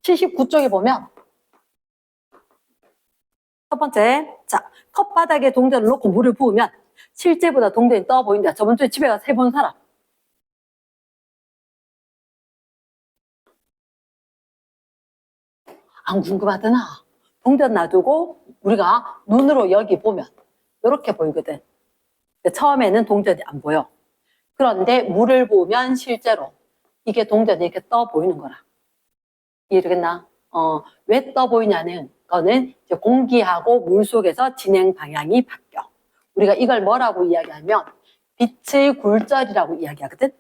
79쪽에 보면 첫 번째, 자, 컵바닥에 동전을 놓고 물을 부으면 실제보다 동전이 떠 보인다. 저번 주에 집에 가서 해본 사람. 안 궁금하더나? 동전 놔두고 우리가 눈으로 여기 보면 이렇게 보이거든. 처음에는 동전이 안 보여. 그런데 물을 부으면 실제로 이게 동전이 이렇게 떠 보이는 거라. 이해되겠나? 왜 떠 보이냐는 거는 이제 공기하고 물 속에서 진행 방향이 바뀌어. 우리가 이걸 뭐라고 이야기하면 빛의 굴절이라고 이야기하거든.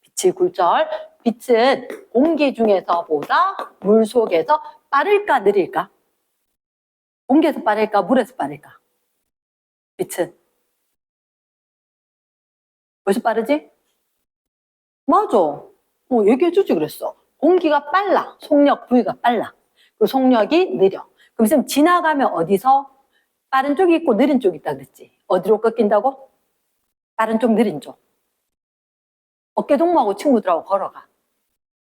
빛의 굴절. 빛은 공기 중에서보다 물 속에서 빠를까 느릴까? 공기에서 빠를까 물에서 빠를까? 빛은 벌써 빠르지? 맞아. 얘기해주지 그랬어. 공기가 빨라. 속력 부위가 빨라. 그리고 속력이 느려. 그럼 지금 지나가면 어디서 빠른 쪽이 있고 느린 쪽이 있다 그랬지. 어디로 꺾인다고? 빠른 쪽, 느린 쪽. 어깨동무하고 친구들하고 걸어가.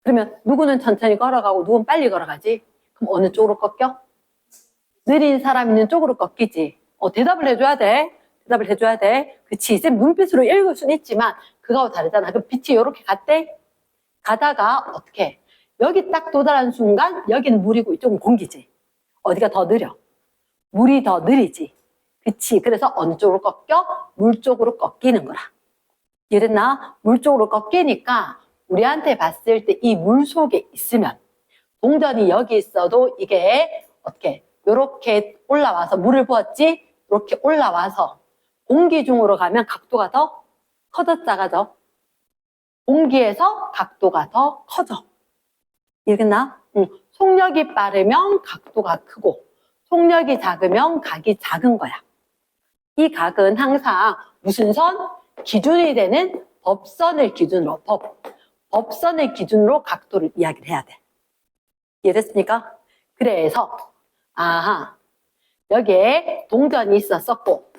그러면 누구는 천천히 걸어가고 누구는 빨리 걸어가지. 그럼 어느 쪽으로 꺾여? 느린 사람 있는 쪽으로 꺾이지. 대답을 해줘야 돼. 대답을 해줘야 돼. 그치. 이제 눈빛으로 읽을 수는 있지만 그거하고 다르잖아. 그럼 빛이 이렇게 갔대? 가다가 어떻게? 여기 딱 도달한 순간 여기는 물이고 이쪽은 공기지. 어디가 더 느려? 물이 더 느리지. 그치. 그래서 어느 쪽으로 꺾여? 물 쪽으로 꺾이는 거라. 이랬나? 물 쪽으로 꺾이니까 우리한테 봤을 때 이 물 속에 있으면 동전이 여기 있어도 이게 어떻게? 요렇게 올라와서 물을 부었지? 이렇게 올라와서 공기 중으로 가면 각도가 더 커져 작아져? 공기에서 각도가 더 커져. 이해겠나? 속력이 빠르면 각도가 크고 속력이 작으면 각이 작은 거야. 이 각은 항상 무슨 선? 기준이 되는 법선을 기준으로 법선을 기준으로 각도를 이야기를 해야 돼. 이해됐습니까? 그래서 여기에 동전이 있었었고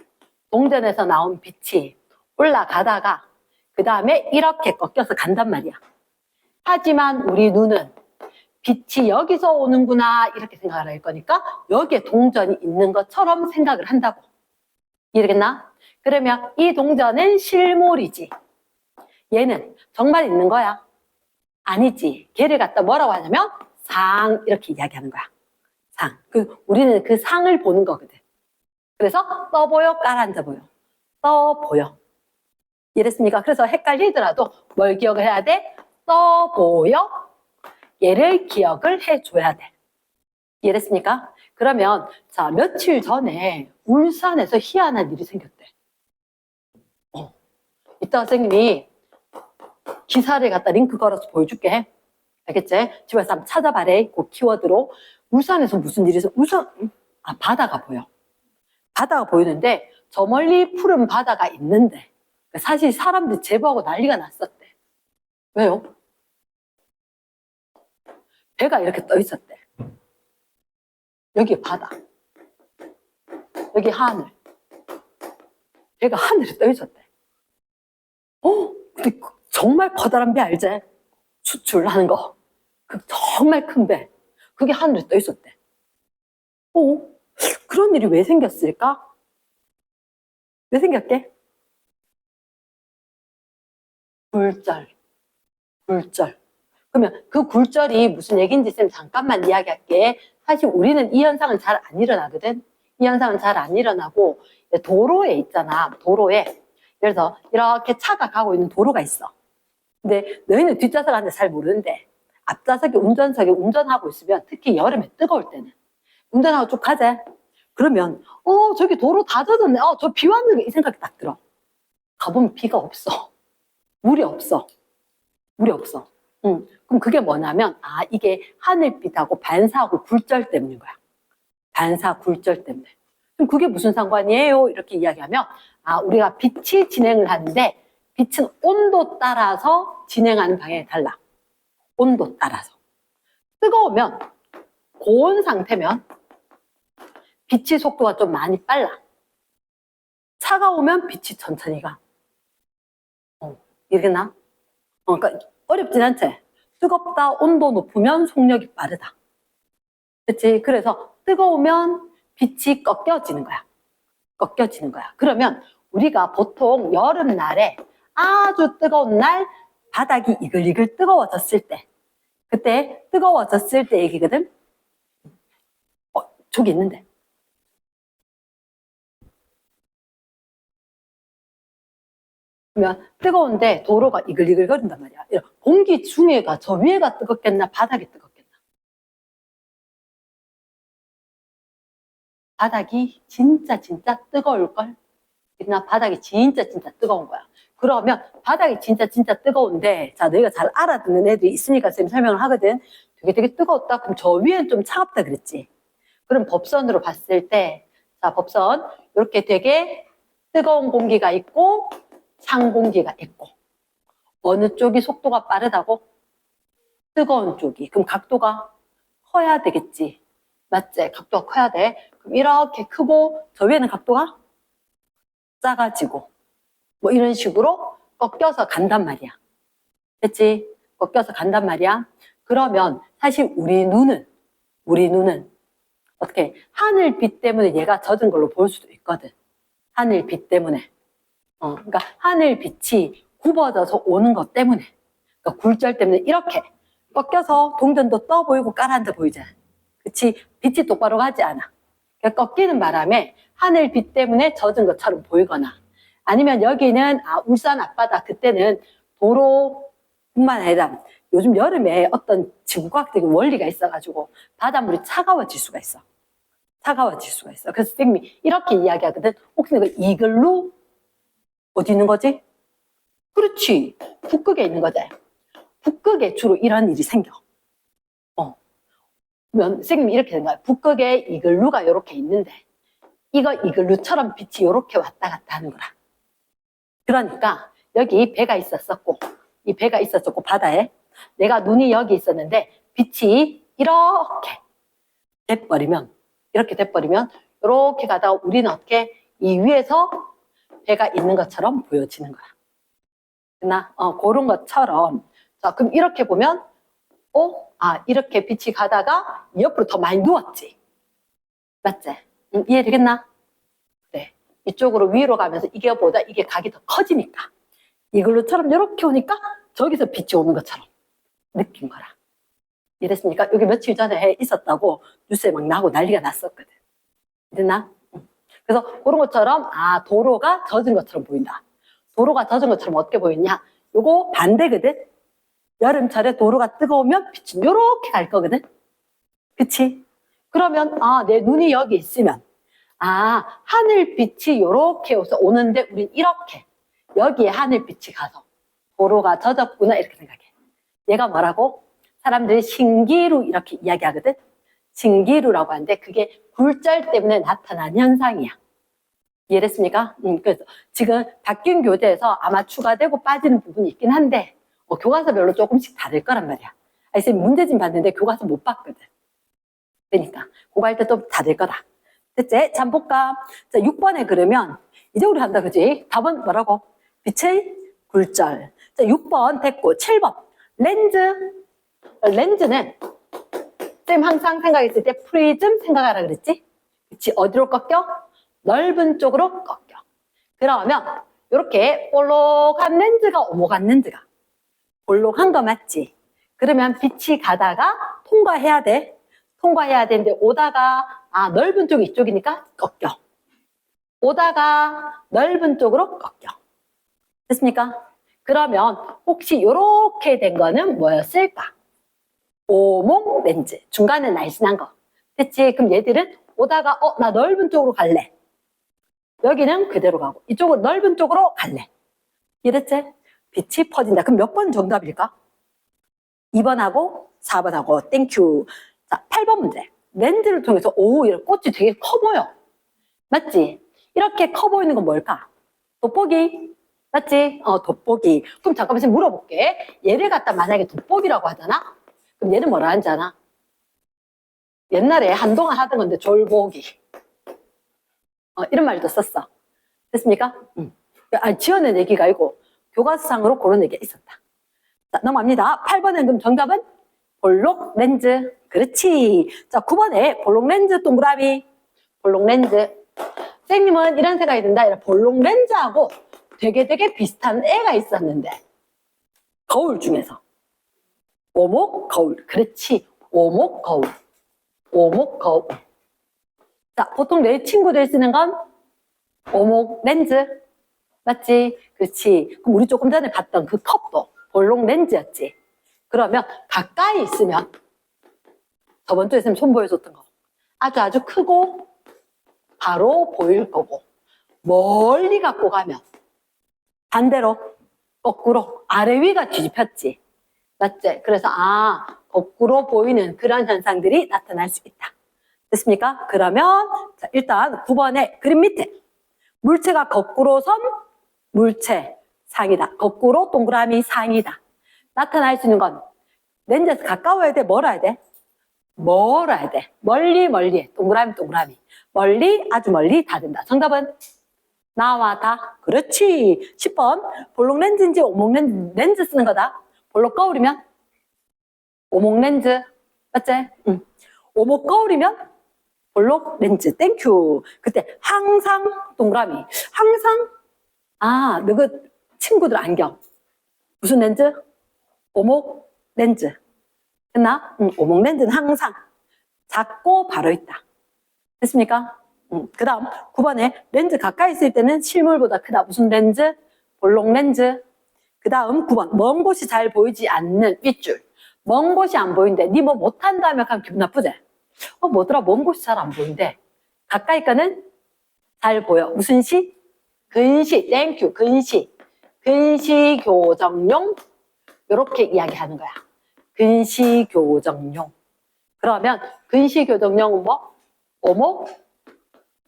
동전에서 나온 빛이 올라가다가 그 다음에 이렇게 꺾여서 간단 말이야. 하지만 우리 눈은 빛이 여기서 오는구나 이렇게 생각을 할 거니까 여기에 동전이 있는 것처럼 생각을 한다고. 이해되겠나? 그러면 이 동전은 실물이지. 얘는 정말 있는 거야. 아니지. 걔를 갖다 뭐라고 하냐면 상 이렇게 이야기하는 거야. 상. 우리는 그 상을 보는 거거든. 그래서 떠 보여, 깔아앉아 보여. 떠 보여. 이랬습니까? 그래서 헷갈리더라도 뭘 기억을 해야 돼? 떠 보여. 얘를 기억을 해줘야 돼. 이해됐습니까? 그러면 자 며칠 전에 울산에서 희한한 일이 생겼대. 이따 선생님이 기사를 갖다 링크 걸어서 보여줄게. 알겠지? 집에서 한번 찾아봐래. 그 키워드로. 울산에서 무슨 일이 있어? 바다가 보여. 바다가 보이는데 저 멀리 푸른 바다가 있는데 사실 사람들 제보하고 난리가 났었대. 왜요? 배가 이렇게 떠 있었대. 여기 바다, 여기 하늘. 배가 하늘에 떠 있었대. 근데 정말 커다란 배 알지? 수출하는 거. 정말 큰 배. 그게 하늘에 떠 있었대. 그런 일이 왜 생겼을까? 왜 생겼게? 굴절. 그러면 그 굴절이 무슨 얘기인지 쌤 잠깐만 이야기할게. 사실 우리는 이 현상은 잘 안 일어나거든. 이 현상은 잘 안 일어나고 도로에 있잖아. 도로에. 그래서 이렇게 차가 가고 있는 도로가 있어. 근데 너희는 뒷좌석 앉아 잘 모르는데 앞좌석에 운전석에 운전하고 있으면 특히 여름에 뜨거울 때는 운전하고 쭉 가자. 그러면 저기 도로 다 젖었네. 저 비 왔는데 이 생각이 딱 들어. 가보면 비가 없어. 물이 없어. 그럼 그게 뭐냐면 이게 하늘빛하고 반사하고 굴절 때문인 거야. 반사 굴절 때문에. 그럼 그게 무슨 상관이에요? 이렇게 이야기하면 우리가 빛이 진행을 하는데 빛은 온도 따라서 진행하는 방향이 달라. 온도 따라서. 뜨거우면 고온 상태면 빛의 속도가 좀 많이 빨라. 차가우면 빛이 천천히 가. 이해겠나? 그러니까 어렵진 않지? 뜨겁다, 온도 높으면 속력이 빠르다. 그치? 그래서 뜨거우면 빛이 꺾여지는 거야. 꺾여지는 거야. 그러면 우리가 보통 여름날에 아주 뜨거운 날 바닥이 이글이글 뜨거워졌을 때, 그때 뜨거워졌을 때 얘기거든. 저기 있는데. 그러면 뜨거운데 도로가 이글이글 거린단 말이야. 공기 중에가 저 위에가 뜨겁겠나 바닥이 뜨겁겠나. 바닥이 진짜 뜨거울걸. 나 바닥이 진짜 뜨거운 거야. 그러면 바닥이 진짜 뜨거운데, 자, 너희가 잘 알아듣는 애들이 있으니까 쌤 설명을 하거든. 되게 뜨거웠다. 그럼 저 위엔 좀 차갑다 그랬지. 그럼 법선으로 봤을 때, 자, 법선 이렇게 되게 뜨거운 공기가 있고 찬 공기가 있고, 어느 쪽이 속도가 빠르다고? 뜨거운 쪽이. 그럼 각도가 커야 되겠지. 맞지? 각도가 커야 돼. 그럼 이렇게 크고 저 위에는 각도가 작아지고 뭐 이런 식으로 꺾여서 간단 말이야. 됐지? 꺾여서 간단 말이야. 그러면 사실 우리 눈은 어떻게 하늘빛 때문에 얘가 젖은 걸로 볼 수도 있거든. 하늘빛 때문에. 그러니까 하늘빛이 굽어져서 오는 것 때문에, 그러니까 굴절 때문에 이렇게 꺾여서 동전도 떠 보이고 까라앉아 보이잖아. 그치? 빛이 똑바로 가지 않아. 그러니까 꺾이는 바람에 하늘빛 때문에 젖은 것처럼 보이거나, 아니면 여기는 울산 앞바다, 그때는 도로뿐만 아니라 요즘 여름에 어떤 지구과학적인 원리가 있어가지고 바닷물이 차가워질 수가 있어. 그래서 선생님이 이렇게 이야기하거든. 혹시 그 이글루 어디 있는 거지? 그렇지. 북극에 있는 거지. 북극에 주로 이런 일이 생겨. 선생님이 이렇게 된 거야. 북극에 이글루가 이렇게 있는데 이거 이글루처럼 빛이 이렇게 왔다 갔다 하는 거라. 그러니까 여기 배가 있었었고, 이 배가 있었었고 바다에 내가 눈이 여기 있었는데 빛이 이렇게 돼버리면 이렇게 가다가 우리는 어떻게 이 위에서 배가 있는 것처럼 보여지는 거야. 그런 것처럼. 자, 그럼 이렇게 보면 이렇게 빛이 가다가 옆으로 더 많이 누웠지. 맞지? 이해되겠나? 그래. 이쪽으로 위로 가면서 이게보다 이게 각이 더 커지니까. 이걸로처럼 이렇게 오니까 저기서 빛이 오는 것처럼 느낀 거라. 이해됐습니까? 여기 며칠 전에 있었다고 뉴스에 막 나오고 난리가 났었거든. 이해됐나? 그래서 그런 것처럼 도로가 젖은 것처럼 보인다. 도로가 젖은 것처럼 어떻게 보이냐? 요거 반대거든. 여름철에 도로가 뜨거우면 빛이 요렇게 갈 거거든. 그치? 그러면 내 눈이 여기 있으면 하늘빛이 요렇게 오는데 우린 이렇게 여기에 하늘빛이 가서 도로가 젖었구나 이렇게 생각해. 얘가 뭐라고? 사람들이 신기루 이렇게 이야기하거든. 신기루라고 하는데 그게 굴절 때문에 나타난 현상이야. 이해됐습니까? 그래서 지금 바뀐 교재에서 아마 추가되고 빠지는 부분이 있긴 한데 교과서별로 조금씩 다를 거란 말이야. 선생님 문제집 봤는데 교과서 못 봤거든. 그러니까 그거 할 때 또 다를 거다. 됐지? 자, 볼까? 자, 6번에 그러면 이제 우리 한다 그지? 답은 뭐라고? 빛의 굴절. 자, 6번 됐고 7번 렌즈는 쌤 항상 생각했을 때 프리즘 생각하라 그랬지? 그치? 어디로 꺾여? 넓은 쪽으로 꺾여. 그러면 이렇게 볼록한 렌즈가 오목한 렌즈가 볼록한 거 맞지? 그러면 빛이 가다가 통과해야 되는데 오다가 넓은 쪽이 이쪽이니까 꺾여. 오다가 넓은 쪽으로 꺾여. 됐습니까? 그러면 혹시 이렇게 된 거는 뭐였을까? 오목 렌즈. 중간에 날씬한 거. 됐지? 그럼 얘들은 오다가 나 넓은 쪽으로 갈래. 여기는 그대로 가고 이쪽은 넓은 쪽으로 갈래. 이랬지? 빛이 퍼진다. 그럼 몇 번 정답일까? 2번하고 4번하고 땡큐. 자, 8번 문제. 렌즈를 통해서 이런 꽃이 되게 커 보여. 맞지? 이렇게 커 보이는 건 뭘까? 돋보기. 맞지? 돋보기. 그럼 잠깐만 물어볼게. 얘를 갖다 만약에 돋보기라고 하잖아? 그럼 얘는 뭐라 하는지 아나? 옛날에 한동안 하던 건데 졸보기. 이런 말도 썼어. 됐습니까? 지어낸 얘기가 아니고 교과서상으로 그런 얘기가 있었다. 자, 넘어갑니다. 8번은 그럼 정답은 볼록 렌즈. 그렇지. 자, 9번에 볼록 렌즈 동그라미. 볼록 렌즈. 선생님은 이런 생각이 든다. 이런 볼록 렌즈하고 되게 비슷한 애가 있었는데. 거울 중에서. 오목, 거울. 그렇지. 오목, 거울. 오목, 거울. 자, 보통 내 친구들 쓰는 건 오목 렌즈. 맞지? 그렇지. 그럼 우리 조금 전에 봤던 그 컵도 볼록 렌즈였지. 그러면 가까이 있으면 저번 주에 선생님 손 보여줬던 거 아주 크고 바로 보일 거고 멀리 갖고 가면 반대로 거꾸로 아래 위가 뒤집혔지. 맞지? 그래서 거꾸로 보이는 그런 현상들이 나타날 수 있다. 됐습니까? 그러면 자, 일단 9번에 그림 밑에 물체가 거꾸로 선 물체 상이다. 거꾸로 동그라미 상이다. 나타날 수 있는 건 렌즈에서 가까워야 돼? 멀어야 돼? 멀어야 돼. 멀리 동그라미 멀리 아주 멀리 다 된다. 정답은 나와 다. 그렇지. 10번 볼록 렌즈인지 오목 렌즈 쓰는 거다. 볼록 거울이면 오목 렌즈. 맞지? 응. 오목 거울이면 볼록 렌즈. 땡큐. 그때 항상 동그라미. 항상 너그 친구들 안경 무슨 렌즈? 오목 렌즈. 됐나? 오목 렌즈는 항상 작고 바로 있다. 됐습니까? 그 다음 9번에 렌즈 가까이 있을 때는 실물보다 크다. 무슨 렌즈? 볼록 렌즈. 그 다음 9번 먼 곳이 잘 보이지 않는 윗줄. 먼 곳이 안 보이는데 니 뭐 못한다며 하면 기분 나쁘지? 뭐더라 먼 곳이 잘 안 보이는데 가까이 거는 잘 보여. 무슨 시? 근시. 땡큐. 근시. 근시 교정용. 이렇게 이야기하는 거야. 근시 교정용. 그러면 근시 교정용은 뭐? 오목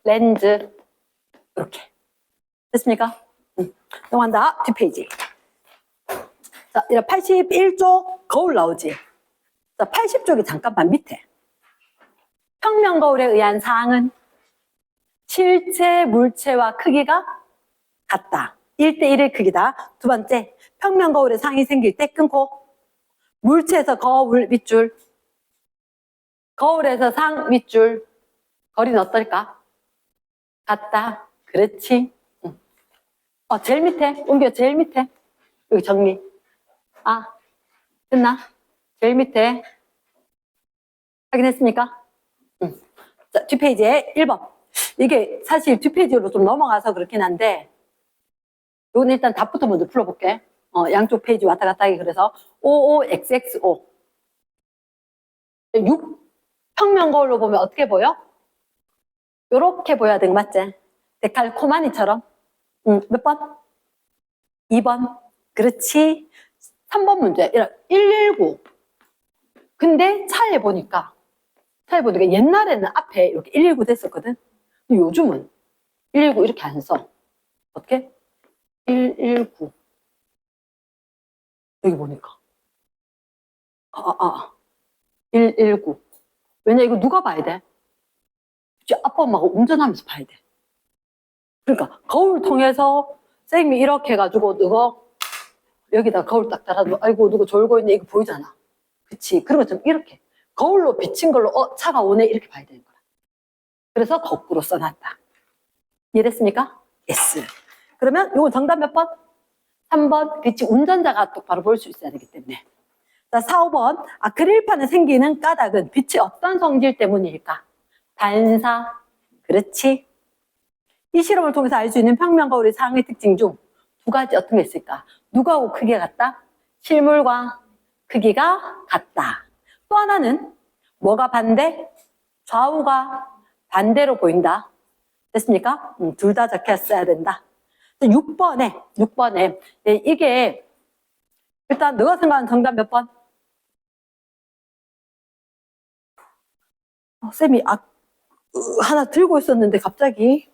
렌즈. 이렇게. 됐습니까? 넘어간다. 뒷페이지. 자, 이제 81쪽 거울 나오지. 자, 80쪽이 잠깐만 밑에. 평면 거울에 의한 사항은 실체 물체와 크기가 같다. 1대1의 크기다. 두 번째, 평면 거울에 상이 생길 때 끊고 물체에서 거울 밑줄, 거울에서 상 밑줄 거리는 어떨까? 같다. 그렇지. 제일 밑에 옮겨. 제일 밑에 여기 정리. 됐나? 제일 밑에 확인했습니까? 자, 뒷페이지에 1번. 이게 사실 뒷페이지로 좀 넘어가서 그렇긴 한데 이건 일단 답부터 먼저 풀어볼게. 양쪽 페이지 왔다 갔다 하기. 그래서 OOXXO 6 평면 거울로 보면 어떻게 보여? 요렇게 보여야 되는 거 맞지? 데칼코마니처럼. 몇 번? 2번. 그렇지. 3번 문제. 119. 근데 차에 보니까 옛날에는 앞에 이렇게 119 됐었거든. 근데 요즘은 119 이렇게 안 써. 어떻게? 119. 여기 보니까. 119. 왜냐, 이거 누가 봐야 돼? 아빠, 엄마가 운전하면서 봐야 돼. 그러니까, 거울 통해서 쌤이 이렇게 해가지고, 누가 여기다 거울 딱 달아도, 아이고, 누구 졸고 있네, 이거 보이잖아. 그치? 그런 것처럼 이렇게. 거울로 비친 걸로, 차가 오네, 이렇게 봐야 되는 거야. 그래서 거꾸로 써놨다. 이해됐습니까? 예스. 그러면 이건 정답 몇 번? 3번. 그치, 운전자가 똑바로 볼 수 있어야 되기 때문에. 자, 4, 5번. 아크릴판에 생기는 까닭은 빛의 어떤 성질 때문일까? 반사. 그렇지. 이 실험을 통해서 알 수 있는 평면 거울의 상의 특징 중 두 가지 어떤 게 있을까? 누구하고 크기가 같다? 실물과 크기가 같다. 또 하나는 뭐가 반대? 좌우가 반대로 보인다. 됐습니까? 둘 다 적혔어야 된다. 6번에 이게 일단 너가 생각하는 정답 몇 번? 쌤이 하나 들고 있었는데 갑자기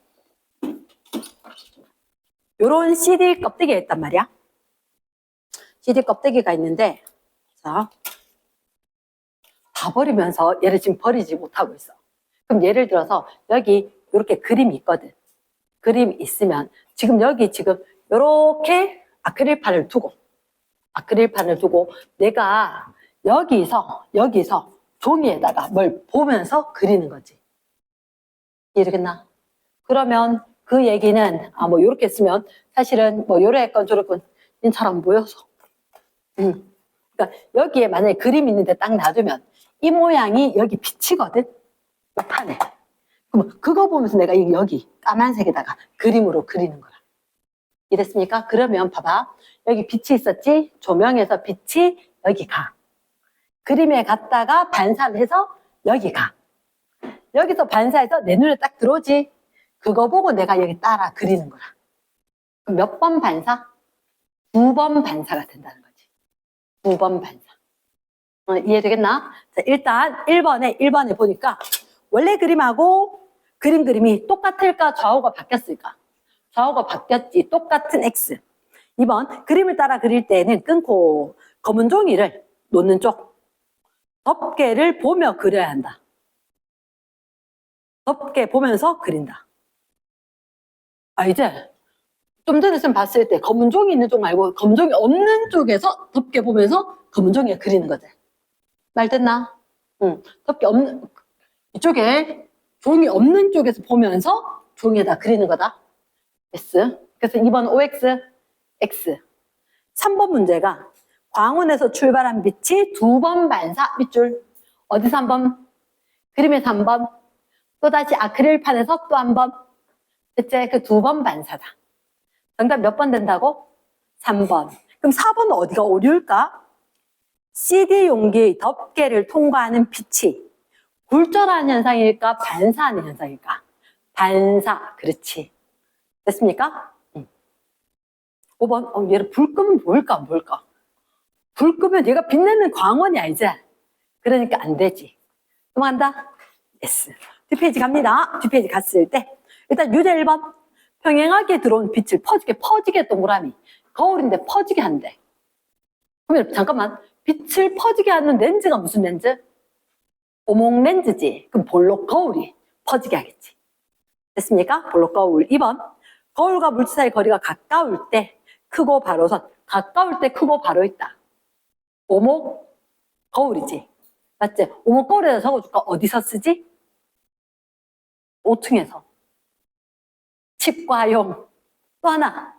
요런 CD 껍데기가 있단 말이야. CD 껍데기가 있는데 자, 다 버리면서 얘를 지금 버리지 못하고 있어. 그럼 예를 들어서 여기 이렇게 그림이 있거든. 그림이 있으면 지금 여기 지금 이렇게 아크릴판을 두고 내가 여기서 종이에다가 뭘 보면서 그리는 거지. 이해되겠나? 그러면 그 얘기는 뭐 요렇게 쓰면 사실은 뭐 요랬건 저랬건 잘 안 보여서. 그러니까 여기에 만약에 그림 있는데 딱 놔두면 이 모양이 여기 비치거든. 이 판에. 그럼 그거 보면서 내가 여기 까만색에다가 그림으로 그리는 거야. 이랬습니까? 그러면 봐봐. 여기 빛이 있었지? 조명에서 빛이 여기 가. 그림에 갔다가 반사를 해서 여기 가. 여기서 반사해서 내 눈에 딱 들어오지? 그거 보고 내가 여기 따라 그리는 거야. 그럼 몇 번 반사? 2번 반사가 된다는 거지. 2번 반사. 이해되겠나? 자, 일단 1번에 보니까 원래 그림하고 그림이 똑같을까? 좌우가 바뀌었을까? 좌우가 바뀌었지. 똑같은 X. 2번, 그림을 따라 그릴 때는 끊고 검은 종이를 놓는 쪽 덮개를 보며 그려야 한다. 덮개 보면서 그린다. 이제 좀 전에 좀 봤을 때 검은 종이 있는 쪽 말고 검은 종이 없는 쪽에서 덮개 보면서 검은 종이에 그리는 거지. 말 됐나? 응. 덮개 없는 이쪽에 종이 없는 쪽에서 보면서 종이에다 그리는 거다. S. 그래서 2번 OX, X. 3번 문제가 광원에서 출발한 빛이 2번 반사 밑줄. 어디서 한 번? 그림에서 한 번. 또다시 아크릴판에서 또 한 번. 대체 그 2번 반사다. 정답 몇 번 된다고? 3번. 그럼 4번은 어디가 오류일까? CD 용기의 덮개를 통과하는 빛이 굴절하는 현상일까? 반사하는 현상일까? 반사. 그렇지. 됐습니까? 5번. 얘를 불 끄면 뭘까? 불 끄면 얘가 빛내는 광원이야, 이제. 그러니까 안 되지. 넘어간다? S. 뒷페이지 갑니다. 뒷페이지 갔을 때. 일단 유제 1번. 평행하게 들어온 빛을 퍼지게 동그라미. 거울인데 퍼지게 한대. 그러면 잠깐만. 빛을 퍼지게 하는 렌즈가 무슨 렌즈? 오목 렌즈지. 그럼 볼록 거울이 퍼지게 하겠지. 됐습니까? 볼록 거울. 2번. 거울과 물체 사이 거리가 가까울 때 크고 바로선. 가까울 때 크고 바로 있다. 오목 거울이지. 맞지? 오목 거울에다 적어줄까? 어디서 쓰지? 5층에서. 치과용. 또 하나.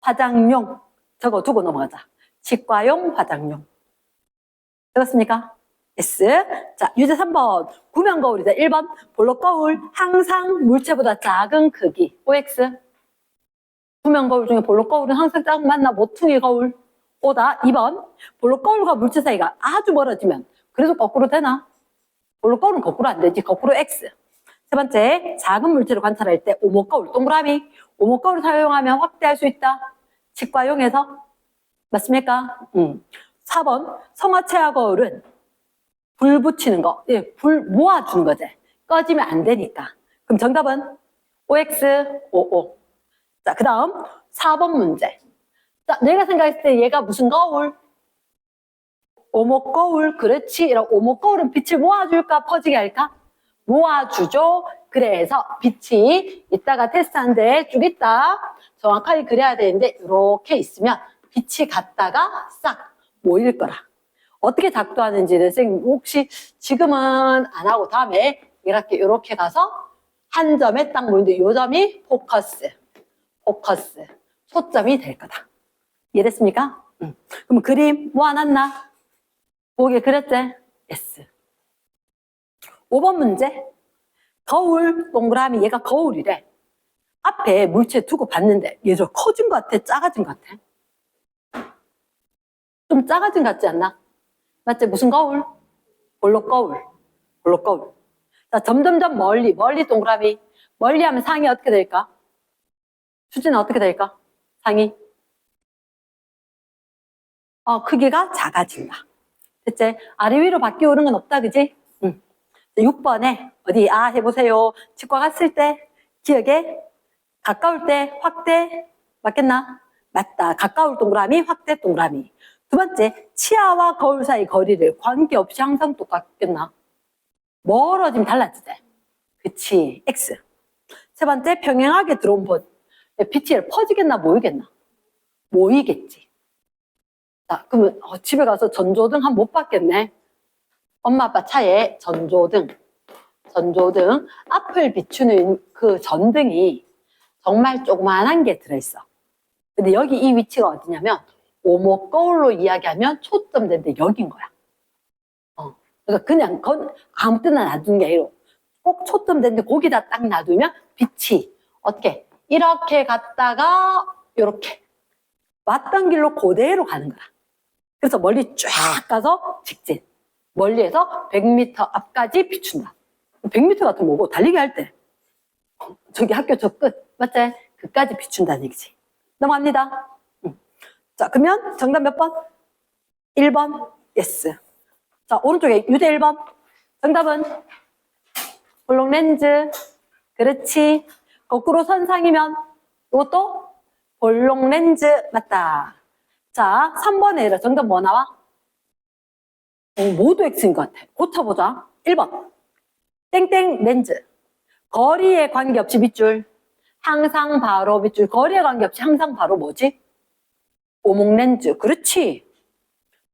화장용. 적어두고 넘어가자. 치과용, 화장용. 되었습니까? S. 자, 유제 3번. 구명 거울이다. 1번. 볼록 거울. 항상 물체보다 작은 크기. OX. 구명 거울 중에 볼록 거울은 항상 작은 맞나? 모퉁이 거울. O다. 2번. 볼록 거울과 물체 사이가 아주 멀어지면 그래도 거꾸로 되나? 볼록 거울은 거꾸로 안 되지. 거꾸로 X. 세 번째. 작은 물체를 관찰할 때 오목 거울 동그라미. 오목 거울을 사용하면 확대할 수 있다. 치과용에서. 맞습니까? 4번. 성화체화 거울은 불 붙이는 거. 예, 불 모아주는 거지. 꺼지면 안 되니까. 그럼 정답은 OX, OO. 자, 그 다음 4번 문제. 자, 내가 생각했을 때 얘가 무슨 거울? 오목 거울. 그렇지. 이런 오목 거울은 빛을 모아줄까? 퍼지게 할까? 모아주죠. 그래서 빛이 이따가 테스트하는데 쭉 있다. 정확하게 그려야 되는데 이렇게 있으면 빛이 갔다가 싹 모일 거라. 어떻게 작동하는지는 선생님 혹시 지금은 안 하고 다음에 이렇게 가서 한 점에 딱 모이는데 이 점이 포커스, 초점이 될 거다. 이해됐습니까? 그럼 그림 모아놨나? 보게 그렸지? S. 5번 문제. 거울, 동그라미, 얘가 거울이래. 앞에 물체 두고 봤는데 얘 좀 커진 것 같아? 작아진 것 같아? 좀 작아진 것 같지 않나? 맞지? 무슨 거울? 볼록 거울. 자, 점점점 멀리 동그라미. 멀리 하면 상이 어떻게 될까? 수지는 어떻게 될까? 상이. 크기가 작아진다. 됐지? 아래 위로 바뀌어 오는 건 없다, 그지? 6번에, 해보세요. 치과 갔을 때, 기억에, 가까울 때, 확대, 맞겠나? 맞다. 가까울 동그라미, 확대 동그라미. 두 번째, 치아와 거울 사이 거리를 관계없이 항상 똑같겠나? 멀어지면 달라지지. 그치, X. 세 번째, 평행하게 들어온 빛이 퍼지겠나, 모이겠나? 모이겠지. 자, 그러면 집에 가서 전조등 한 못 받겠네. 엄마 아빠 차에 전조등 앞을 비추는 그 전등이 정말 조그만한 게 들어있어. 근데 여기 이 위치가 어디냐면 오목 거울로 이야기하면 초점된데 여긴 거야. 그러니까 그냥 아무 때나 놔두는 게 아니라 꼭 초점된데 거기다 딱 놔두면 빛이 어떻게 이렇게 갔다가 이렇게 왔던 길로 그대로 가는 거야. 그래서 멀리 쫙 가서 직진. 멀리에서 100m 앞까지 비춘다. 100m 같은 뭐고 달리기 할 때 저기 학교 저 끝 맞지? 그까지 비춘다는 얘기지. 넘어갑니다. 자, 그러면 정답 몇 번? 1번 예스. 자, 오른쪽에 유대 1번 정답은 볼록 렌즈. 그렇지. 거꾸로 선상이면 이것도 볼록 렌즈 맞다. 자, 3번에 정답 뭐 나와? 모두 X인 것 같아. 고쳐보자. 1번 땡땡 렌즈. 거리에 관계없이 밑줄. 항상 바로 밑줄. 거리에 관계없이 항상 바로 뭐지? 오목 렌즈. 그렇지.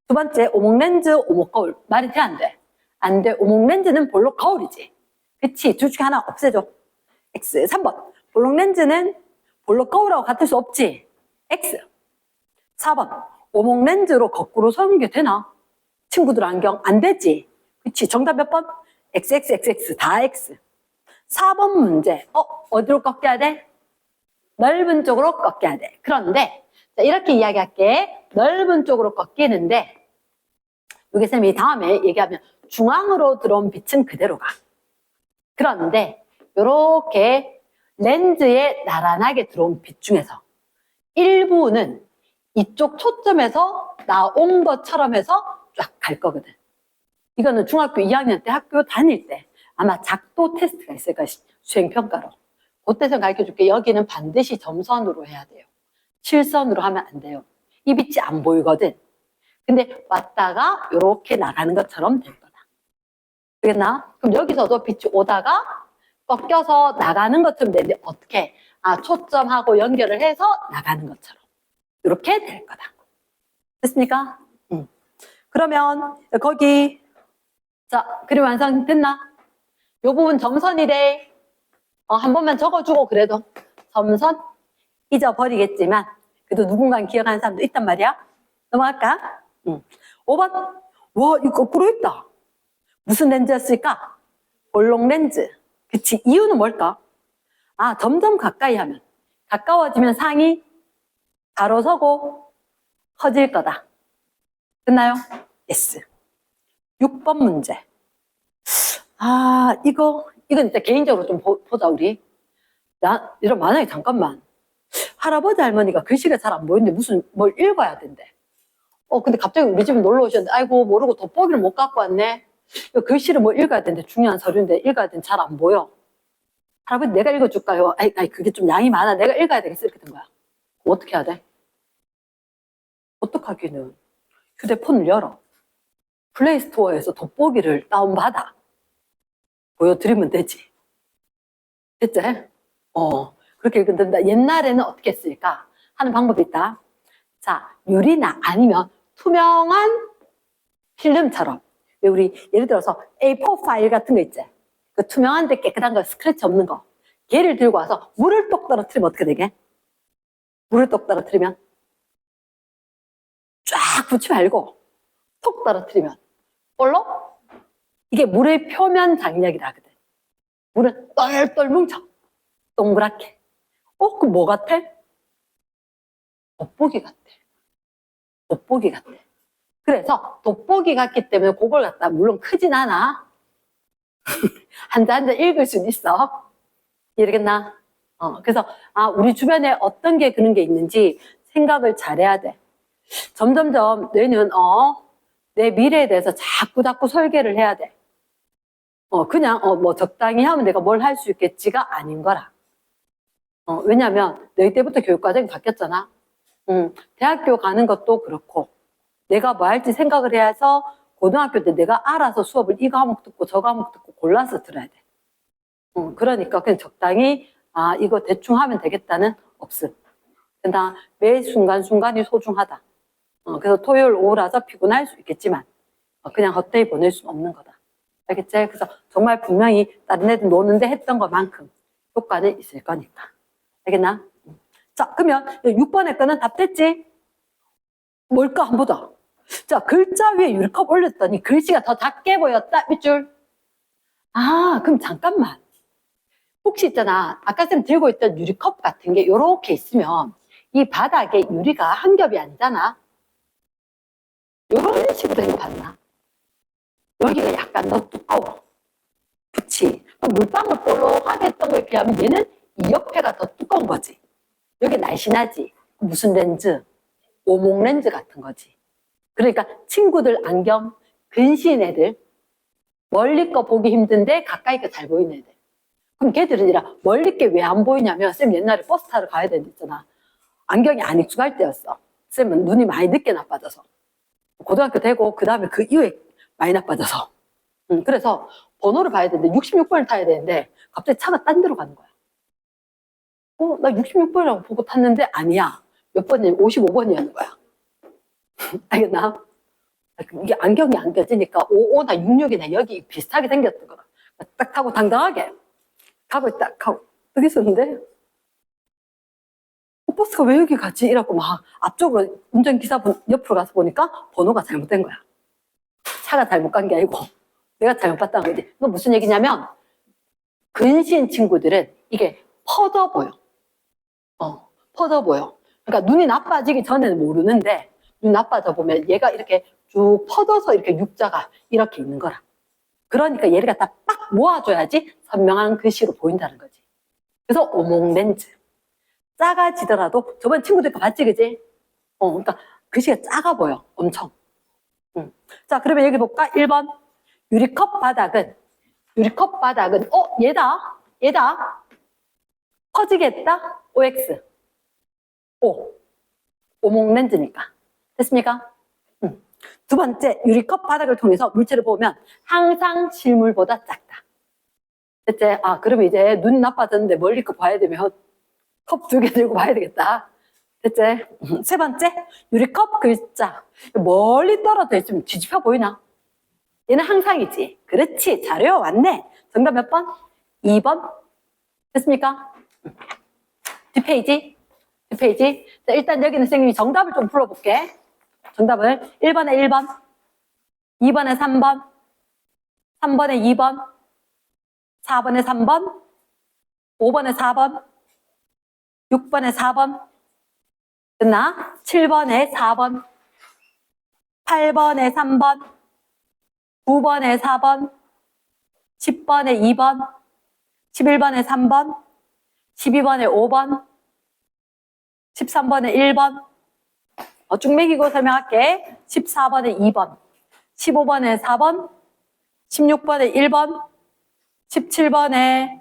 두 번째 오목 렌즈, 오목 거울. 말이 돼, 안 돼? 안 돼. 오목 렌즈는 볼록 거울이지. 그치. 둘 중에 하나 없애줘. X. 3번 볼록 렌즈는 볼록 거울하고 같을 수 없지. X. 4번 오목 렌즈로 거꾸로 서는 게 되나? 친구들 안경 안 되지. 그치. 정답 몇 번? XXXX 다 X. 4번 문제. 어디로 꺾여야 돼? 넓은 쪽으로 꺾여야 돼. 그런데 자, 이렇게 이야기할게. 넓은 쪽으로 꺾이는데 여기 쌤이 다음에 얘기하면 중앙으로 들어온 빛은 그대로 가. 그런데 이렇게 렌즈에 나란하게 들어온 빛 중에서 일부는 이쪽 초점에서 나온 것처럼 해서 쫙 갈 거거든. 이거는 중학교 2학년 때 학교 다닐 때 아마 작도 테스트가 있을 거야. 수행평가로. 그때서 가르쳐줄게. 여기는 반드시 점선으로 해야 돼요. 실선으로 하면 안 돼요. 이 빛이 안 보이거든. 근데 왔다가 이렇게 나가는 것처럼 될 거다. 되겠나? 그럼 여기서도 빛이 오다가 꺾여서 나가는 것처럼 되는데 어떻게? 초점하고 연결을 해서 나가는 것처럼. 이렇게 될 거다. 됐습니까? 그러면 거기 자, 그림 완성됐나? 요 부분 점선이래. 한 번만 적어주고 그래도 점선 잊어버리겠지만 그래도 누군가 기억하는 사람도 있단 말이야. 넘어갈까? 5번 와 이거 거꾸로 있다. 무슨 렌즈였을까? 볼록 렌즈. 그치. 이유는 뭘까? 점점 가까이 하면 가까워지면 상이 바로 서고 커질 거다. 됐나요? 예스. 6번 문제. 이건 진짜 개인적으로 좀 보자, 우리. 이런 만약에 잠깐만. 할아버지, 할머니가 글씨가 잘 안 보이는데 뭘 읽어야 된대. 근데 갑자기 우리 집에 놀러 오셨는데, 아이고, 모르고 돋보기를 못 갖고 왔네. 글씨를 뭐 읽어야 되는데, 중요한 서류인데, 읽어야 되는데 잘 안 보여. 할아버지, 내가 읽어줄까요? 아니, 그게 좀 양이 많아. 내가 읽어야 되겠어. 이렇게 된 거야. 어떻게 해야 돼? 어떡하기는. 휴대폰을 열어. 플레이스토어에서 돋보기를 다운받아. 보여드리면 되지. 됐지? 그렇게 읽는다. 옛날에는 어떻게 했을까? 하는 방법이 있다. 자, 유리나 아니면 투명한 필름처럼. 우리 예를 들어서 A4 파일 같은 거 있지? 그 투명한데 깨끗한 거, 스크래치 없는 거. 걔를 들고 와서 물을 똑 떨어뜨리면 어떻게 되게? 물을 똑 떨어뜨리면 쫙 붙지 말고 톡 떨어뜨리면 볼록? 이게 물의 표면 장력이라 하거든. 물은 똘똘 뭉쳐. 동그랗게. 그럼 뭐 같아? 돋보기 같아. 돋보기 같아. 그래서 돋보기 같기 때문에 그걸 갖다 물론 크진 않아. 한자 읽을 수는 있어. 이해되겠나? 그래서 우리 주변에 어떤 게 그런 게 있는지 생각을 잘해야 돼. 점점점 너희는 내 미래에 대해서 자꾸 설계를 해야 돼. 그냥 뭐 적당히 하면 내가 뭘 할 수 있겠지가 아닌 거라. 왜냐면 너희 때부터 교육과정이 바뀌었잖아. 대학교 가는 것도 그렇고 내가 뭐 할지 생각을 해서 고등학교 때 내가 알아서 수업을 이 과목 듣고 저 과목 듣고 골라서 들어야 돼. 그러니까 그냥 적당히 이거 대충 하면 되겠다는 없음. 그러나 매 순간순간이 소중하다. 그래서 토요일 오후라서 피곤할 수 있겠지만 그냥 헛되이 보낼 수는 없는 거다. 알겠지? 그래서 정말 분명히 다른 애들 노는데 했던 것만큼 효과는 있을 거니까. 알겠나? 자, 그러면 6번의 거는 답 됐지? 뭘까? 한번 보자. 자, 글자 위에 유리컵 올렸더니 글씨가 더 작게 보였다. 밑줄. 아, 그럼 잠깐만. 혹시 있잖아. 아까 쌤 들고 있던 유리컵 같은 게 요렇게 있으면 이 바닥에 유리가 한 겹이 아니잖아. 요런 식으로 된 거 봤나? 여기가 약간 더 두꺼워. 그치? 물방울 볼록하게 했던 거에 비하면 얘는 이 옆에가 더 두꺼운 거지. 여기 날씬하지? 무슨 렌즈? 오목 렌즈 같은 거지. 그러니까 친구들 안경 근시인 애들, 멀리 거 보기 힘든데 가까이 거 잘 보이는 애들. 그럼 걔들은 이라 멀리 게 왜 안 보이냐면 쌤 옛날에 버스 타러 가야 되는데 있잖아. 안경이 안 익숙할 때였어. 쌤은 눈이 많이 늦게 나빠져서. 고등학교 되고 그 다음에 그 이후에 많이 나빠져서. 그래서 번호를 봐야 되는데 66번을 타야 되는데 갑자기 차가 딴 데로 가는 거야. 나 66번이라고 보고 탔는데 아니야. 몇 번이냐면 55번이었는 거야. 알겠나? 이게 안경이 안 껴지니까 55나 66이나 여기 비슷하게 생겼던 거야. 딱 타고 당당하게 가고 있다 가고 여기 있었는데 버스가 왜 여기 가지? 이러고 막 앞쪽으로 운전기사분 옆으로 가서 보니까 번호가 잘못된 거야. 차가 잘못 간 게 아니고 내가 잘못 봤다는 거지. 이거 무슨 얘기냐면 근시인 친구들은 이게 퍼져 보여. 퍼져 보여. 그러니까 눈이 나빠지기 전에는 모르는데 눈 나빠져 보면 얘가 이렇게 쭉 퍼져서 이렇게 육자가 이렇게 있는 거라. 그러니까 얘를 갖다 빡 모아줘야지 선명한 글씨로 보인다는 거지. 그래서 오목 렌즈. 작아지더라도 저번 친구들 거 봤지, 그지? 그러니까 글씨가 작아 보여, 엄청. 자, 그러면 여기 볼까? 1번. 유리컵 바닥은 얘다. 퍼지겠다? OX. 오목 렌즈니까. 됐습니까? 두 번째, 유리컵 바닥을 통해서 물체를 보면 항상 실물보다 작다. 됐지? 그러면 이제 눈이 나빠졌는데 멀리 거 봐야 되면 컵 2개 들고 봐야 되겠다. 됐지? 세 번째, 유리컵 글자. 멀리 떨어져 있으면 뒤집혀 보이나? 얘는 항상이지. 그렇지. 잘 외워왔네. 정답 몇 번? 2번. 됐습니까? 뒷페이지. 자, 일단 여기는 선생님이 정답을 좀 풀어볼게. 정답을 1번에 1번, 2번에 3번, 3번에 2번, 4번에 3번, 5번에 4번, 6번에 4번, 됐나? 7번에 4번, 8번에 3번, 9번에 4번, 10번에 2번, 11번에 3번, 12번에 5번, 13번에 1번, 쭉 매기고 설명할게. 14번에 2번, 15번에 4번, 16번에 1번, 17번에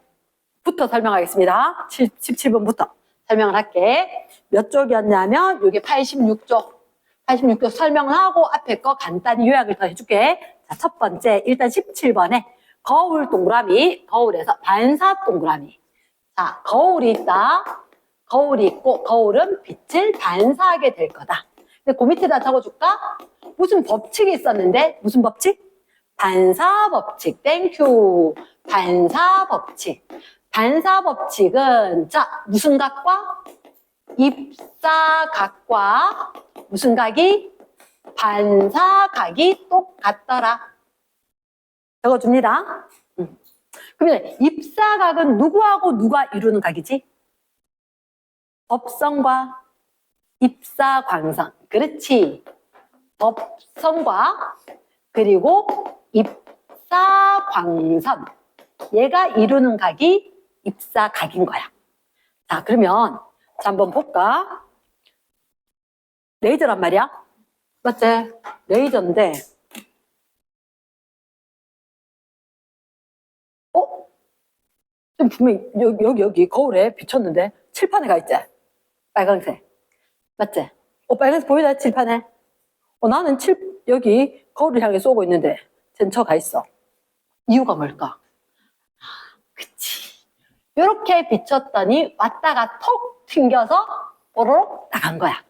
부터 설명하겠습니다. 17번부터 설명을 할게. 몇 쪽이었냐면 이게 86쪽. 86쪽 설명을 하고 앞에 거 간단히 요약을 더 해줄게. 자, 첫 번째 일단 17번에 거울 동그라미, 거울에서 반사 동그라미. 자, 거울이 있다. 거울이 있고 거울은 빛을 반사하게 될 거다. 근데 그 밑에다 적어줄까? 무슨 법칙이 있었는데 무슨 법칙? 반사 법칙. 땡큐. 반사 법칙. 반사 법칙은 자 무슨 각과? 입사각과 무슨 각이? 반사각이 똑같더라. 적어줍니다. 그러면 입사각은 누구하고 누가 이루는 각이지? 법성과 입사광선. 그렇지. 법성과 그리고 입사광선. 얘가 이루는 각이 입사각인 거야. 자, 그러면 자, 한번 볼까? 레이저란 말이야. 맞지? 레이저인데 좀 분명히 여기 거울에 비쳤는데 칠판에 가 있지? 빨간색. 맞지? 빨간색 보이나? 칠판에? 나는 여기 거울을 향해 쏘고 있는데 쟤는 저 가 있어. 이유가 뭘까? 그치. 이렇게 비쳤더니 왔다가 톡 튕겨서 뽀로록 나간 거야.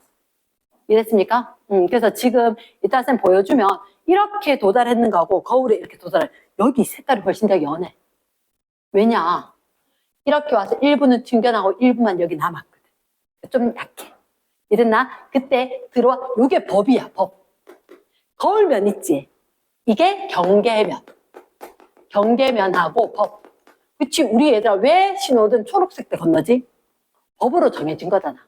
이랬습니까? 그래서 지금 이따 쌤 보여주면 이렇게 도달했는 거하고 거울에 이렇게 도달해. 여기 색깔이 훨씬 더 연해. 왜냐? 이렇게 와서 일부는 튕겨나고 일부만 여기 남았거든. 좀 약해. 이랬나? 그때 들어와. 요게 법이야, 법. 거울면 있지? 이게 경계면. 경계면하고 법. 그치? 우리 얘들아 왜 신호등 초록색 때 건너지? 법으로 정해진 거잖아.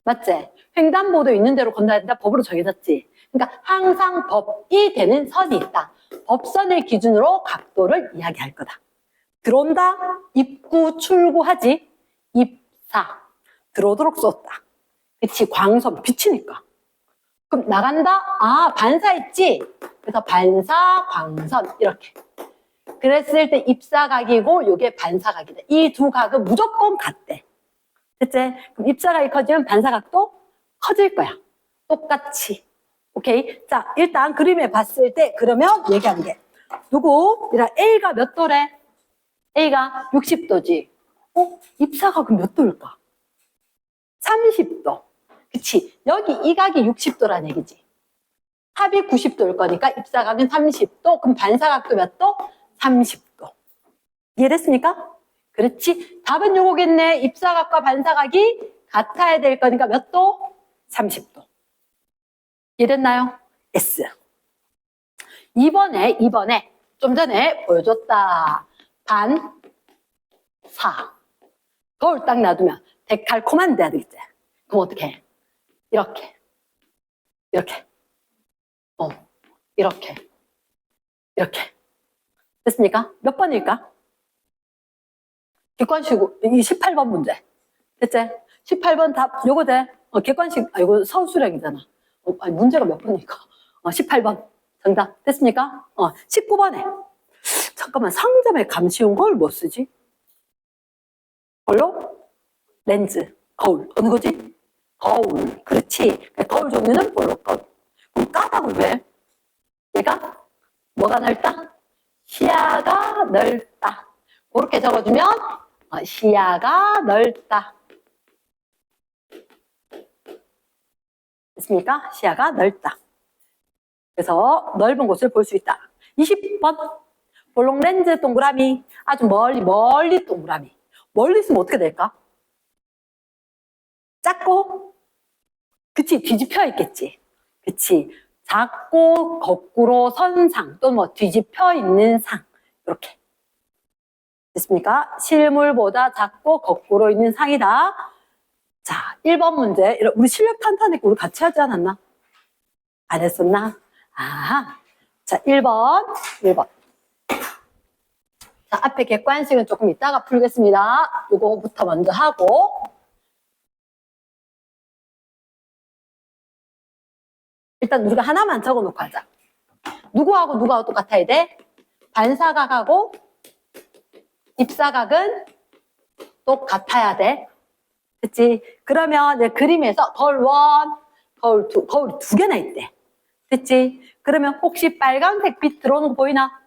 맞지? 횡단보도 있는 대로 건너야 된다. 법으로 정해졌지. 그러니까 항상 법이 되는 선이 있다. 법선을 기준으로 각도를 이야기할 거다. 들어온다. 입구, 출구하지. 입사. 들어오도록 쏟다. 그치? 광선, 비치니까. 그럼 나간다. 아, 반사했지? 그래서 반사, 광선 이렇게. 그랬을 때 입사각이고 요게 반사각이다. 이 두 각은 무조건 같대. 됐지? 그럼 입사각이 커지면 반사각도 커질 거야. 똑같이. 오케이? 자, 일단 그림에 봤을 때 그러면 얘기하는 게 누구? 이라 A가 몇 도래? A가 60도지. 입사각은 몇 도일까? 30도. 그치? 여기 이 각이 60도란 얘기지. 합이 90도일 거니까 입사각은 30도. 그럼 반사각도 몇 도? 30도. 이해됐습니까? 그렇지. 답은 요거겠네. 입사각과 반사각이 같아야 될 거니까 몇 도? 30도. 이해됐나요? S. 2번에 좀 전에 보여줬다. 반사. 거울 딱 놔두면 데칼코마니 돼야 되겠지. 그럼 어떻게 해? 이렇게. 이렇게. 됐습니까? 몇 번일까? 객관식, 이 18번 문제. 됐지? 18번 답, 요거 돼. 객관식, 이거 서술형이잖아. 아니, 문제가 몇 번일까? 18번. 정답. 됐습니까? 19번에. 잠깐만, 상점에 감 쉬운 걸 뭐 쓰지? 볼록? 렌즈. 거울. 어느 거지? 거울. 그렇지. 거울 종류는 볼록 거울. 그럼 까닭을 왜? 얘가 뭐가 넓다? 시야가 넓다. 그렇게 적어주면 시야가 넓다. 됐습니까? 시야가 넓다. 그래서 넓은 곳을 볼 수 있다. 20번 볼록 렌즈 동그라미. 아주 멀리 동그라미. 멀리 있으면 어떻게 될까? 작고? 그치, 뒤집혀 있겠지. 그치. 작고 거꾸로 선 상 또는 뭐 뒤집혀 있는 상. 이렇게. 됐습니까? 실물보다 작고 거꾸로 있는 상이다. 자, 1번 문제. 우리 실력 탄탄했고 우리 같이 하지 않았나? 안 했었나? 아, 자, 1번. 자, 앞에 객관식은 조금 이따가 풀겠습니다. 요거부터 먼저 하고. 일단 우리가 하나만 적어놓고 하자. 누구하고 똑같아야 돼? 반사각하고 입사각은 똑같아야 돼. 그치? 그러면 이제 그림에서 거울 1, 거울이 두 개나 있대. 됐지? 그러면 혹시 빨간색 빛 들어오는 거 보이나?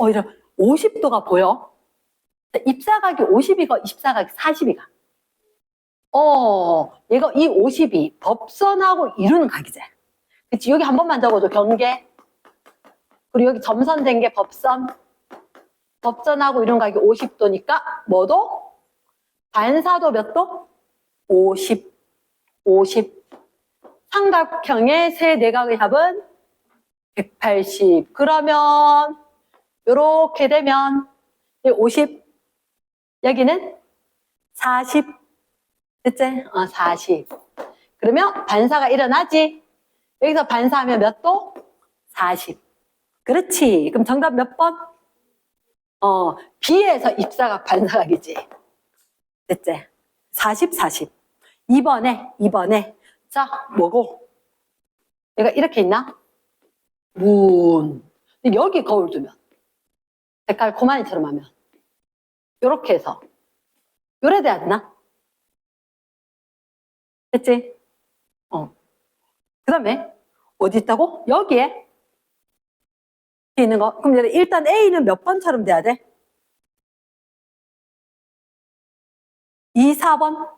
이런 50도가 보여? 입사각이 50이가, 입사각이 40이가. 얘가 이 50이 법선하고 이루는 각이지. 그치? 여기 한 번만 적어줘. 경계. 그리고 여기 점선된 게 법선. 법선하고 이루는 각이 50도니까 뭐도? 반사도 몇 도? 50. 삼각형의 세 내각의 합은 180. 그러면 요렇게 되면 50. 여기는 40. 됐지? 40. 그러면 반사가 일어나지? 여기서 반사하면 몇 도? 40. 그렇지. 그럼 정답 몇 번? B에서 입사각 반사각이지. 됐지? 40. 2번에. 자, 뭐고? 얘가 이렇게 있나? 문. 근데 여기 거울 두면. 데칼코마니처럼 하면. 요렇게 해서. 요래 돼야 되나? 됐지? 그 다음에, 어디 있다고? 여기에 있는 거. 그럼 일단 A는 몇 번처럼 돼야 돼? 2, 4번?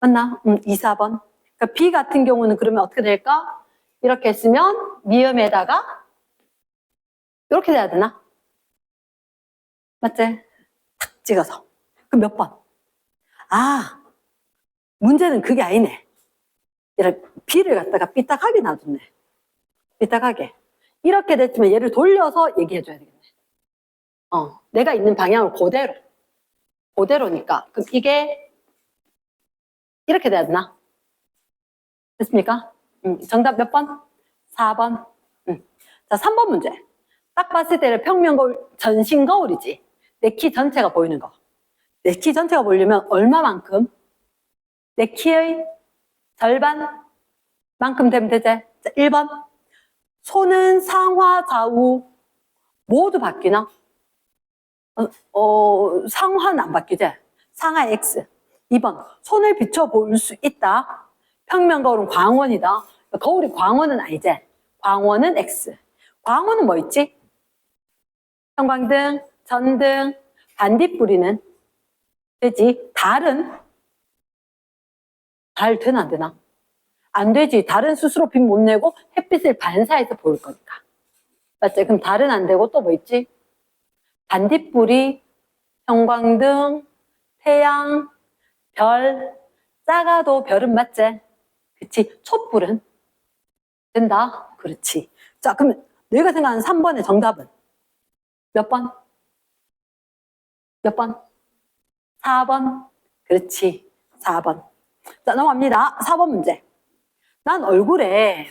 맞나? 2, 4번. 그러니까 B 같은 경우는 그러면 어떻게 될까? 이렇게 했으면 미음에다가 이렇게 돼야 되나? 맞지? 탁 찍어서. 그럼 몇 번? 아, 문제는 그게 아니네. 이렇게 B를 갖다가 삐딱하게 놔뒀네. 삐딱하게. 이렇게 됐으면 얘를 돌려서 얘기해줘야 되겠네. 내가 있는 방향을 그대로. 그대로니까. 그럼 이게 이렇게 돼야 되나? 됐습니까? 정답 몇 번? 4번. 자, 3번 문제. 딱 봤을 때는 평면 거울, 전신 거울이지. 내 키 전체가 보이는 거. 내 키 전체가 보이려면 얼마만큼? 내 키의 절반만큼 되면 되지? 자, 1번. 손은 상하, 좌우 모두 바뀌나? 상하는 안 바뀌지? 상하 X. 2번. 손을 비춰볼 수 있다. 평면 거울은 광원이다. 거울이 광원은 아니지? 광원은 X. 광원은 뭐 있지? 형광등, 전등, 반딧불이는 되지. 달은? 달 되나 안 되나? 안 되지. 달은 스스로 빛 못 내고 햇빛을 반사해서 보일 거니까. 맞지? 그럼 달은 안 되고 또 뭐 있지? 반딧불이, 형광등, 태양, 별, 작아도 별은 맞지? 그치? 촛불은? 된다? 그렇지. 자, 그러면 너희가 생각하는 3번의 정답은? 몇 번? 몇 번? 4번? 그렇지. 4번. 자, 넘어갑니다. 4번 문제. 난 얼굴에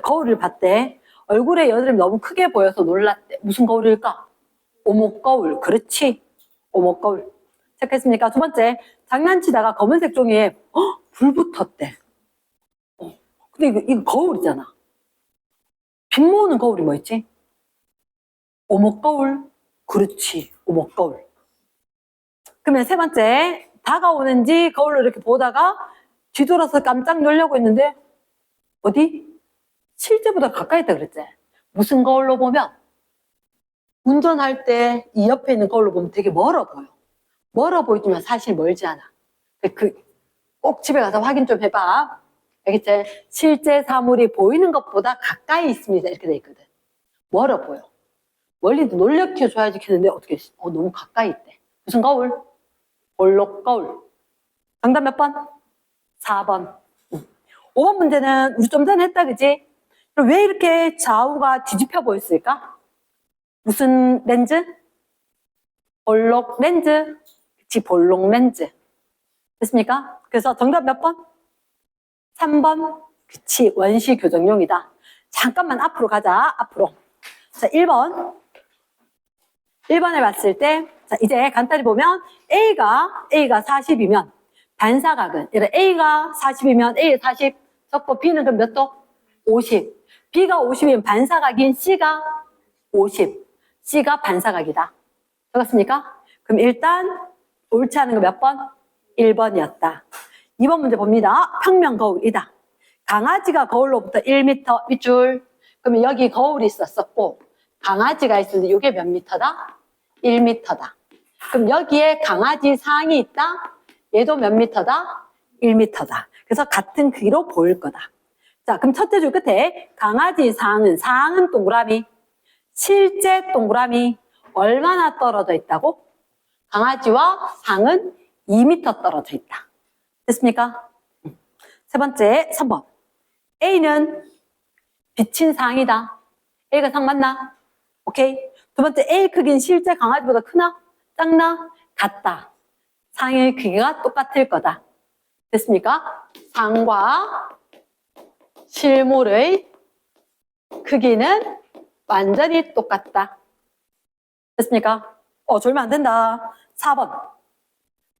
거울을 봤대. 얼굴에 여드름이 너무 크게 보여서 놀랐대. 무슨 거울일까? 오목거울. 그렇지. 오목거울. 체크했습니까? 두 번째. 장난치다가 검은색 종이에 불 붙었대. 근데 이거 거울이잖아. 빛 모으는 거울이 뭐 있지? 오목거울. 그렇지. 오목거울. 그러면 세 번째. 다가오는지 거울로 이렇게 보다가 뒤돌아서 깜짝 놀라고 했는데 어디? 실제보다 가까이 있다 그랬지? 무슨 거울로 보면? 운전할 때 이 옆에 있는 거울로 보면 되게 멀어 보여. 멀어 보이지만 사실 멀지 않아. 꼭 집에 가서 확인 좀 해봐. 알겠지? 실제 사물이 보이는 것보다 가까이 있습니다. 이렇게 돼 있거든. 멀어 보여. 멀리도 놀래켜줘야지 했는데 어떻게 너무 가까이 있대. 무슨 거울? 볼록 거울. 정답 몇 번? 4번. 5번 문제는 우리 좀 전에 했다 그지? 그럼 왜 이렇게 좌우가 뒤집혀 보였을까? 무슨 렌즈? 볼록 렌즈. 그치, 볼록 렌즈. 됐습니까? 그래서 정답 몇 번? 3번. 그치, 원시 교정용이다. 잠깐만 앞으로 가자. 앞으로. 자, 1번. 1번을 봤을 때, 자, 이제 간단히 보면 A가 40이면 반사각은, 예를 A가 40이면 A에 40 적고 B는 그럼 몇 도? 50. B가 50이면 반사각인 C가 50. C가 반사각이다. 적었습니까? 그럼 일단 옳지 않은 거 몇 번? 1번이었다. 2번 문제 봅니다. 평면 거울이다. 강아지가 거울로부터 1m 윗줄. 그러면 여기 거울이 있었고 강아지가 있었는데 이게 몇 미터다? 1m다. 그럼 여기에 강아지 상이 있다? 얘도 몇 미터다? 1m다. 그래서 같은 크기로 보일 거다. 자, 그럼 첫째 줄 끝에 강아지 상은 동그라미, 실제 동그라미 얼마나 떨어져 있다고? 강아지와 상은 2m 떨어져 있다. 됐습니까? 세 번째, 3번. A는 비친 상이다. A가 상 맞나? 오케이. 두 번째, A 크기는 실제 강아지보다 크나? 작나? 같다. 상의 크기가 똑같을 거다. 됐습니까? 상과 실물의 크기는 완전히 똑같다. 됐습니까? 졸면 안 된다. 4번.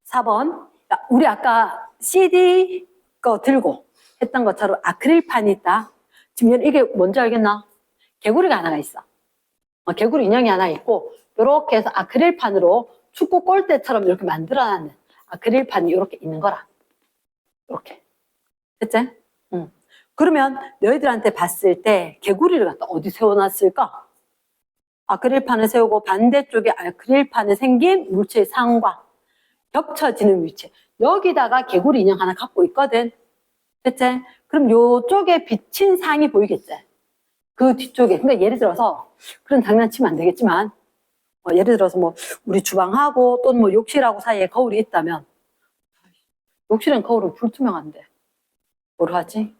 4번. 우리 아까 CD 거 들고 했던 것처럼 아크릴판이 있다. 지금 이게 뭔지 알겠나? 개구리가 하나가 있어. 개구리 인형이 하나 있고 이렇게 해서 아크릴판으로 축구 골대처럼 이렇게 만들어놨는 아크릴판이 이렇게 있는 거라. 이렇게. 됐지? 그러면 너희들한테 봤을 때 개구리를 갖다 어디 세워놨을까? 아크릴판을 세우고 반대쪽에 아크릴판에 생긴 물체의 상과 겹쳐지는 위치. 여기다가 개구리 인형 하나 갖고 있거든. 그치? 그럼 요쪽에 비친 상이 보이겠지? 그 뒤쪽에. 그러니까 예를 들어서, 그런 장난치면 안 되겠지만, 예를 들어서 뭐, 우리 주방하고 또는 뭐 욕실하고 사이에 거울이 있다면, 욕실은 거울은 불투명한데, 뭘 하지?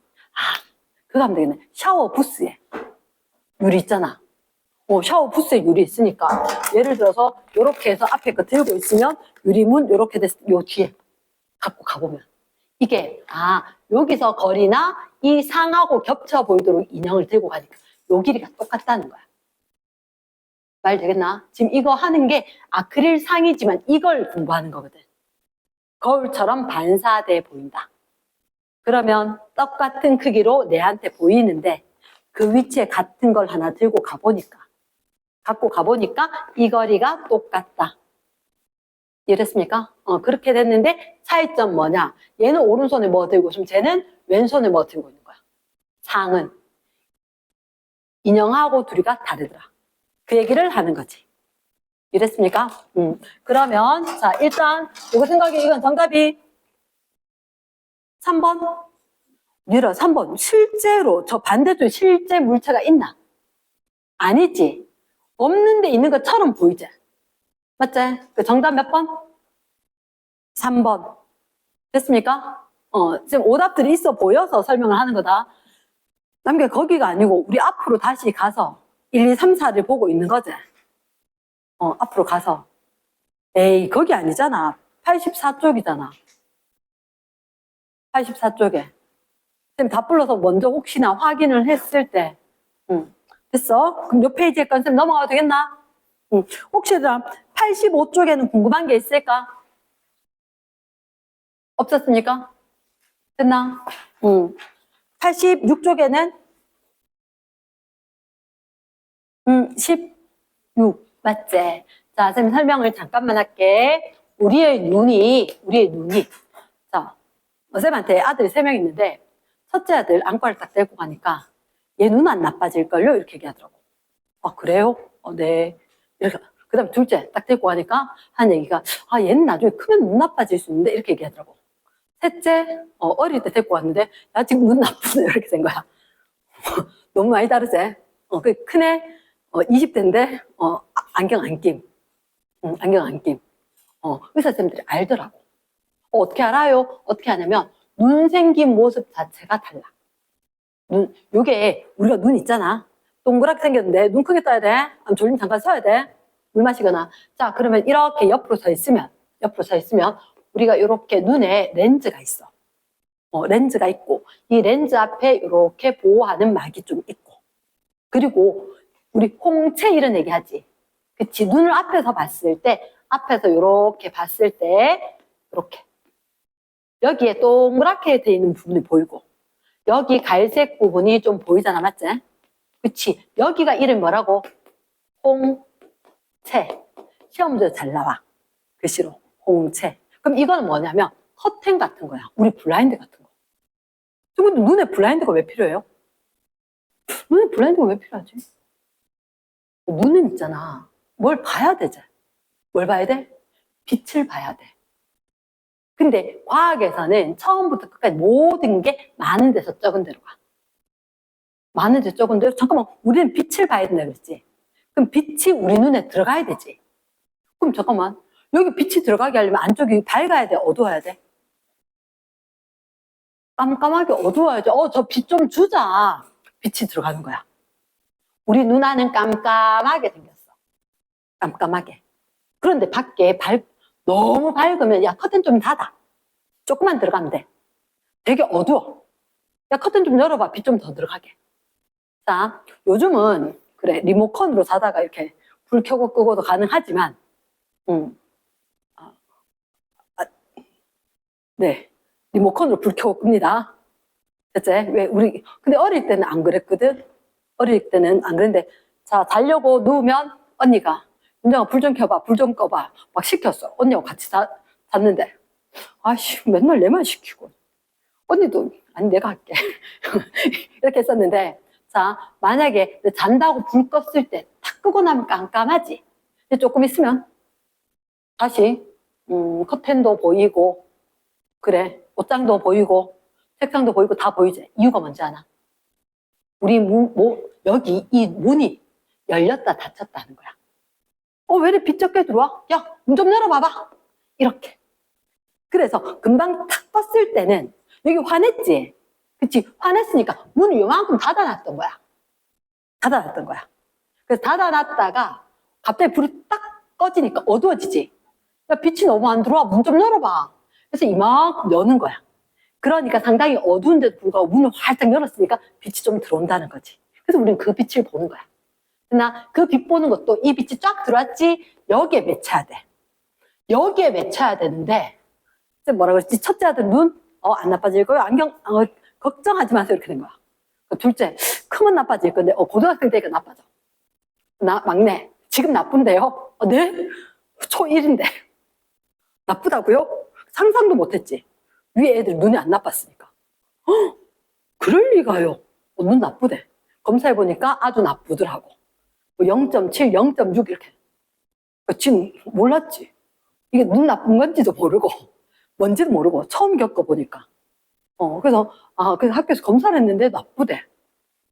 그거 하면 되겠네. 샤워 부스에 유리 있잖아. 샤워 부스에 유리 있으니까, 예를 들어서, 요렇게 해서 앞에 거 들고 있으면, 유리문 요렇게 됐을 때, 요 뒤에 갖고 가보면. 이게, 여기서 거리나 이 상하고 겹쳐 보이도록 인형을 들고 가니까, 요 길이가 똑같다는 거야. 말 되겠나? 지금 이거 하는 게 아크릴 상이지만 이걸 공부하는 거거든. 거울처럼 반사돼 보인다. 그러면 똑같은 크기로 내한테 보이는데 그 위치에 같은 걸 하나 들고 갖고 가보니까 이 거리가 똑같다. 이랬습니까? 그렇게 됐는데 차이점 뭐냐? 얘는 오른손에 뭐 들고 있으면 쟤는 왼손에 뭐 들고 있는 거야. 상은 인형하고 둘이가 다르더라. 그 얘기를 하는 거지. 이랬습니까? 그러면 자 일단 이거 생각해. 이건 정답이 3번. 유라 3번. 실제로 저 반대쪽에 실제 물체가 있나? 아니지. 없는데 있는 것처럼 보이지. 맞지? 그 정답 몇 번? 3번. 됐습니까? 지금 오답들이 있어 보여서 설명을 하는 거다. 남게 거기가 아니고 우리 앞으로 다시 가서 1, 2, 3, 4를 보고 있는 거지. 앞으로 가서. 에이, 거기 아니잖아. 84쪽이잖아. 84쪽에. 쌤 다 불러서 먼저 혹시나 확인을 했을 때. 됐어? 그럼 요 페이지에 건 쌤 넘어가도 되겠나? 혹시나 85쪽에는 궁금한 게 있을까? 없었습니까? 됐나? 86쪽에는 16 맞지? 자, 쌤 설명을 잠깐만 할게. 우리의 눈이 자, 쌤한테 아들이 3명 있는데 첫째 아들 안과를 딱 데리고 가니까 얘 눈 안 나빠질걸요? 이렇게 얘기하더라고. 그래요? 네. 이렇게. 그 다음에 둘째 딱 데리고 가니까 한 얘기가 얘는 나중에 크면 눈 나빠질 수 있는데 이렇게 얘기하더라고. 셋째 어릴 때 데리고 왔는데 야 지금 눈 나쁘네 이렇게 된 거야. 너무 많이 다르지? 그 큰애 20대인데 안경 안 낌. 안경 안 낌. 의사 선생님들이 알더라고. 어떻게 알아요? 어떻게 하냐면 눈 생긴 모습 자체가 달라. 요게 우리가 눈 있잖아. 동그랗게 생겼는데 눈 크게 떠야 돼. 아니면 졸리면 잠깐 서야 돼. 물 마시거나. 자, 그러면 이렇게 옆으로 서 있으면 우리가 이렇게 눈에 렌즈가 있어. 렌즈가 있고 이 렌즈 앞에 이렇게 보호하는 막이 좀 있고 그리고 우리 홍채 이런 얘기 하지. 그치? 눈을 앞에서 봤을 때 앞에서 이렇게 봤을 때 이렇게 여기에 동그랗게 돼 있는 부분이 보이고 여기 갈색 부분이 좀 보이잖아. 맞지? 그치? 여기가 이름 뭐라고? 홍채. 시험 문제 잘 나와. 글씨로 홍채. 그럼 이거는 뭐냐면 커튼 같은 거야. 우리 블라인드 같은 거. 근데 눈에 블라인드가 왜 필요해요? 눈에 블라인드가 왜 필요하지? 눈은 있잖아. 뭘 봐야 되지? 뭘 봐야 돼? 빛을 봐야 돼. 근데 과학에서는 처음부터 끝까지 모든 게 많은 데서 적은 데로 가. 많은 데서 적은 데로 잠깐만 우리는 빛을 봐야 된다 그랬지. 그럼 빛이 우리 눈에 들어가야 되지. 그럼 잠깐만 여기 빛이 들어가게 하려면 안쪽이 밝아야 돼? 어두워야 돼? 깜깜하게 어두워야지. 저 빛 좀 주자. 빛이 들어가는 거야. 우리 눈 안은 깜깜하게 생겼어. 깜깜하게. 그런데 밖에 너무 밝으면 야 커튼 좀 닫아. 조금만 들어가면 돼. 되게 어두워. 야 커튼 좀 열어봐. 빛 좀 더 들어가게. 자, 요즘은 그래 리모컨으로 자다가 이렇게 불 켜고 끄고도 가능하지만 네 리모컨으로 불 켜고 끕니다. 됐지? 왜 근데 어릴 때는 안 그랬거든. 어릴 때는 안 그랬는데 자 자려고 누우면 언니가 윤정아 불 좀 켜봐 불 좀 꺼봐 막 시켰어. 언니하고 같이 잤는데 아씨 맨날 내만 시키고 언니도 아니 내가 할게 이렇게 했었는데 자 만약에 잔다고 불 껐을 때 탁 끄고 나면 깜깜하지. 근데 조금 있으면 다시 커튼도 보이고 그래 옷장도 보이고 책상도 보이고 다 보이지. 이유가 뭔지 아나? 우리 여기 이 문이 열렸다 닫혔다 하는 거야. 왜 이렇게 빛 적게 들어와? 야, 문 좀 열어봐봐. 이렇게. 그래서 금방 탁 떴을 때는 여기 화냈지? 그치? 화냈으니까 문을 요만큼 닫아놨던 거야. 닫아놨던 거야. 그래서 닫아놨다가 갑자기 불이 딱 꺼지니까 어두워지지? 야, 빛이 너무 안 들어와. 문 좀 열어봐. 그래서 이만큼 여는 거야. 그러니까 상당히 어두운데도 불구하고 문을 활짝 열었으니까 빛이 좀 들어온다는 거지. 그래서 우리는 그 빛을 보는 거야. 그러나 그 빛 보는 것도 이 빛이 쫙 들어왔지? 여기에 맺혀야 돼. 여기에 맺혀야 되는데 뭐라 그랬지? 첫째 아들 눈? 안 나빠질 거예요. 안경? 걱정하지 마세요. 이렇게 된 거야. 둘째, 크면 나빠질 건데 고등학생 되니까 나빠져. 막내, 지금 나쁜데요? 네? 초1인데 나쁘다고요? 상상도 못했지. 위에 애들 눈이 안 나빴으니까. 그럴 리가요. 눈 나쁘대. 검사해보니까 아주 나쁘더라고. 0.7, 0.6 이렇게. 지금 몰랐지. 이게 눈 나쁜 건지도 모르고 뭔지도 모르고 처음 겪어보니까. 그래서 학교에서 검사를 했는데 나쁘대.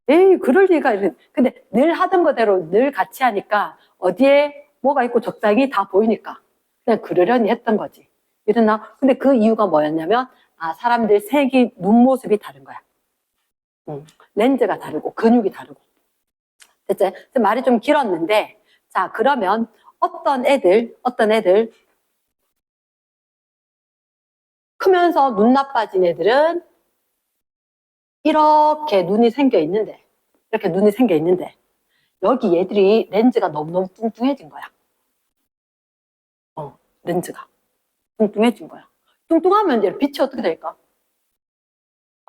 에이, 그럴 리가. 근데 늘 하던 거대로 늘 같이 하니까 어디에 뭐가 있고 적당히 다 보이니까 그냥 그러려니 했던 거지. 근데 그 이유가 뭐였냐면 사람들 색이 눈 모습이 다른 거야. 렌즈가 다르고 근육이 다르고. 됐지? 말이 좀 길었는데 자, 그러면 어떤 애들 크면서 눈 나빠진 애들은 이렇게 눈이 생겨 있는데 여기 얘들이 렌즈가 너무너무 뚱뚱해진 거야. 렌즈가 뚱뚱해진 거야. 뚱뚱하면 이제 빛이 어떻게 될까?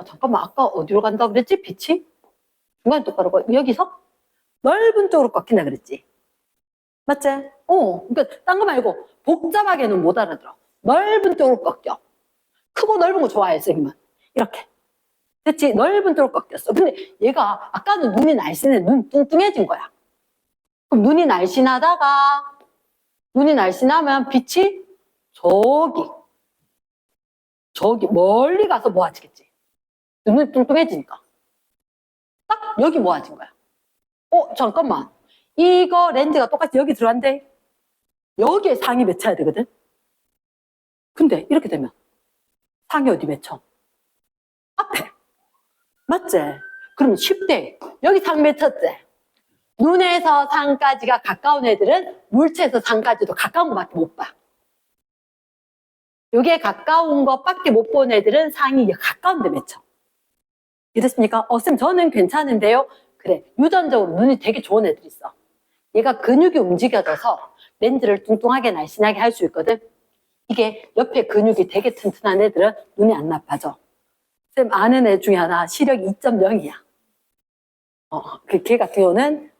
잠깐만, 아까 어디로 간다고 그랬지? 빛이? 중간에 똑바로 여기서 넓은 쪽으로 꺾인다 그랬지? 맞지? 그러니까 딴 거 말고 복잡하게는 못 알아들어. 넓은 쪽으로 꺾여. 크고 넓은 거 좋아해, 선생님은. 이렇게. 됐지? 넓은 쪽으로 꺾였어. 근데 얘가 아까는 눈이 날씬해, 눈 뚱뚱해진 거야. 그럼 눈이 날씬하면 빛이 저기 멀리 가서 모아지겠지. 눈이 뚱뚱해지니까. 딱 여기 모아진 거야. 잠깐만. 이거 렌즈가 똑같이 여기 들어왔는데 여기에 상이 맺혀야 되거든. 근데 이렇게 되면 상이 어디 맺혀? 앞에. 맞지? 그러면 쉽대. 여기 상 맺혔지? 눈에서 상까지가 가까운 애들은 물체에서 상까지도 가까운 것밖에 못 봐. 여기에 가까운 것밖에 못 본 애들은 상이 가까운 데 맺혀. 이랬습니까? 쌤, 저는 괜찮은데요? 그래, 유전적으로 눈이 되게 좋은 애들 있어. 얘가 근육이 움직여져서 렌즈를 뚱뚱하게 날씬하게 할 수 있거든. 이게 옆에 근육이 되게 튼튼한 애들은 눈이 안 나빠져. 쌤, 아는 애 중에 하나 시력 2.0이야. 걔 같은 경우는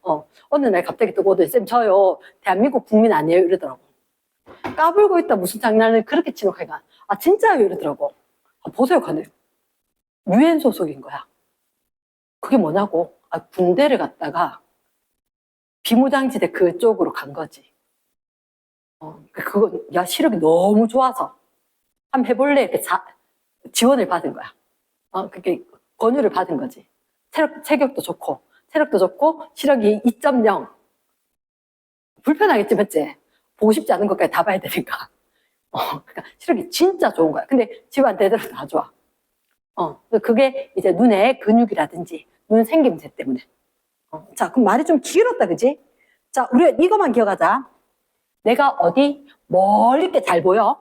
어느 날 갑자기 뜨고도 쌤, 저요 대한민국 국민 아니에요? 이러더라고. 까불고 있다 무슨 장난을 그렇게 치놓고 진짜요? 이러더라고. 보세요, 가네. 유엔 소속인 거야. 그게 뭐냐고. 군대를 갔다가 비무장지대 그쪽으로 간 거지. 그거 시력이 너무 좋아서 한번 해볼래? 이렇게 지원을 받은 거야. 그게 권유를 받은 거지. 체력도 좋고 시력이 2.0. 불편하겠지, 맞지? 보고 싶지 않은 것까지 다 봐야 되니까. 그러니까 시력이 진짜 좋은 거야. 근데 집안 대대로 다 좋아. 그게 이제 눈의 근육이라든지 눈 생김새 때문에. 자, 그럼 말이 좀 길었다, 그지? 자, 우리가 이것만 기억하자. 내가 어디 멀리 게 잘 보여.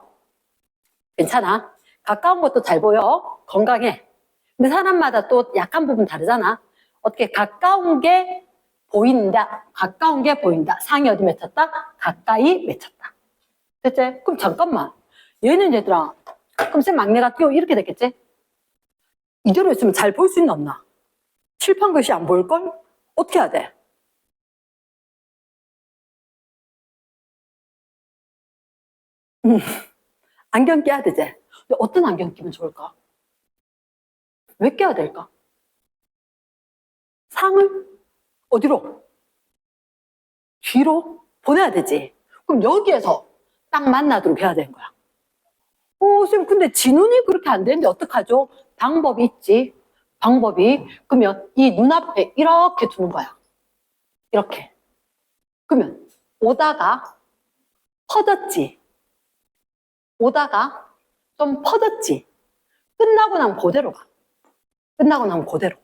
괜찮아. 가까운 것도 잘 보여. 건강해. 근데 사람마다 또 약한 부분 다르잖아. 어떻게 가까운 게 보인다. 상이 어디 맺혔다? 가까이 맺혔다. 됐지? 그럼 잠깐만. 얘들아. 그럼 쌤 막내가 또 이렇게 됐겠지? 이대로 있으면 잘 볼 수 있나 없나? 칠판 글씨 안 보일걸? 어떻게 해야 돼? 안경 껴야 되지? 근데 어떤 안경 끼면 좋을까? 왜 껴야 될까? 상을 어디로? 뒤로 보내야 되지. 그럼 여기에서 딱 만나도록 해야 되는 거야. 쌤, 근데 지 눈이 그렇게 안 되는데 어떡하죠? 방법이 있지. 방법이. 그러면 이 눈앞에 이렇게 두는 거야. 이렇게. 그러면 오다가 퍼졌지. 오다가 좀 퍼졌지. 끝나고 나면 그대로 가. 끝나고 나면 그대로.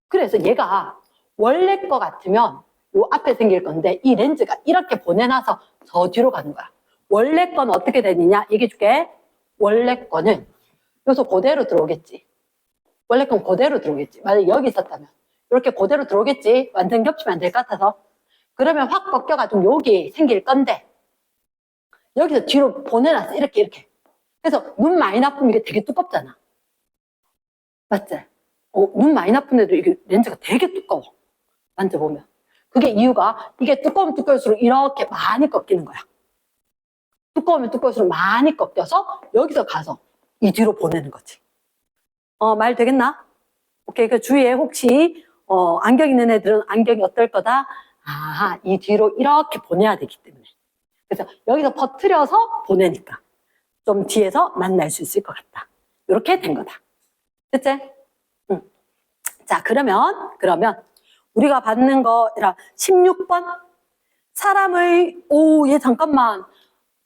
그래서 얘가 원래 거 같으면 요 앞에 생길 건데 이 렌즈가 이렇게 보내놔서 저 뒤로 가는 거야. 원래 건 어떻게 되느냐 얘기해 줄게. 원래 거는 여기서 그대로 들어오겠지. 원래 건 그대로 들어오겠지. 만약에 여기 있었다면 이렇게 그대로 들어오겠지. 완전 겹치면 안 될 것 같아서. 그러면 확 꺾여가지고 여기 생길 건데 여기서 뒤로 보내놨어. 이렇게. 그래서 눈 많이 나쁘면 이게 되게 두껍잖아. 맞지? 눈 많이 나쁜 애들 이게 렌즈가 되게 두꺼워. 만져보면. 그게 이유가 이게 두꺼우면 두꺼울수록 이렇게 많이 꺾이는 거야. 두꺼우면 두꺼울수록 많이 꺾여서 여기서 가서 이 뒤로 보내는 거지. 말 되겠나? 오케이. 그 주위에 혹시 안경 있는 애들은 안경이 어떨 거다? 아, 이 뒤로 이렇게 보내야 되기 때문에. 그래서 여기서 퍼뜨려서 보내니까 좀 뒤에서 만날 수 있을 것 같다. 이렇게 된 거다. 됐지? 응. 자, 그러면 우리가 받는 거 16번 사람의 얘 잠깐만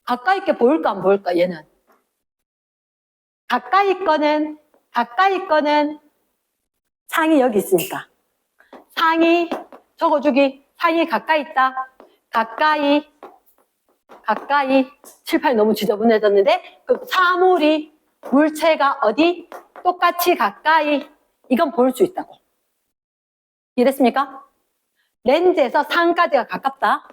가까이 있게 보일까 안 보일까 얘는 가까이 거는 상이 여기 있으니까 상이 적어주기 상이 가까이 있다 가까이 7, 8 너무 지저분해졌는데 그 사물이 물체가 어디 똑같이 가까이 이건 볼 수 있다고 이해됐습니까? 렌즈에서 상까지가 가깝다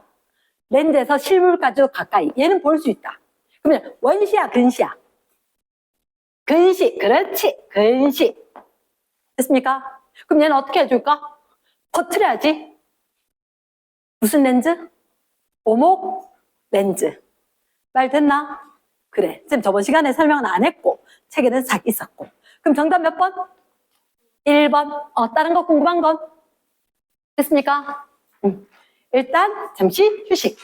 렌즈에서 실물까지도 가까이 얘는 볼 수 있다 그러면 원시야 근시야 근시 그렇지 근시 됐습니까? 그럼 얘는 어떻게 해줄까? 퍼뜨려야지 무슨 렌즈? 오목 렌즈 말 됐나? 그래 쌤 저번 시간에 설명은 안 했고 책에는 싹 있었고 그럼 정답 몇 번? 1번 다른 거 궁금한 건? 됐습니까? 일단 잠시 휴식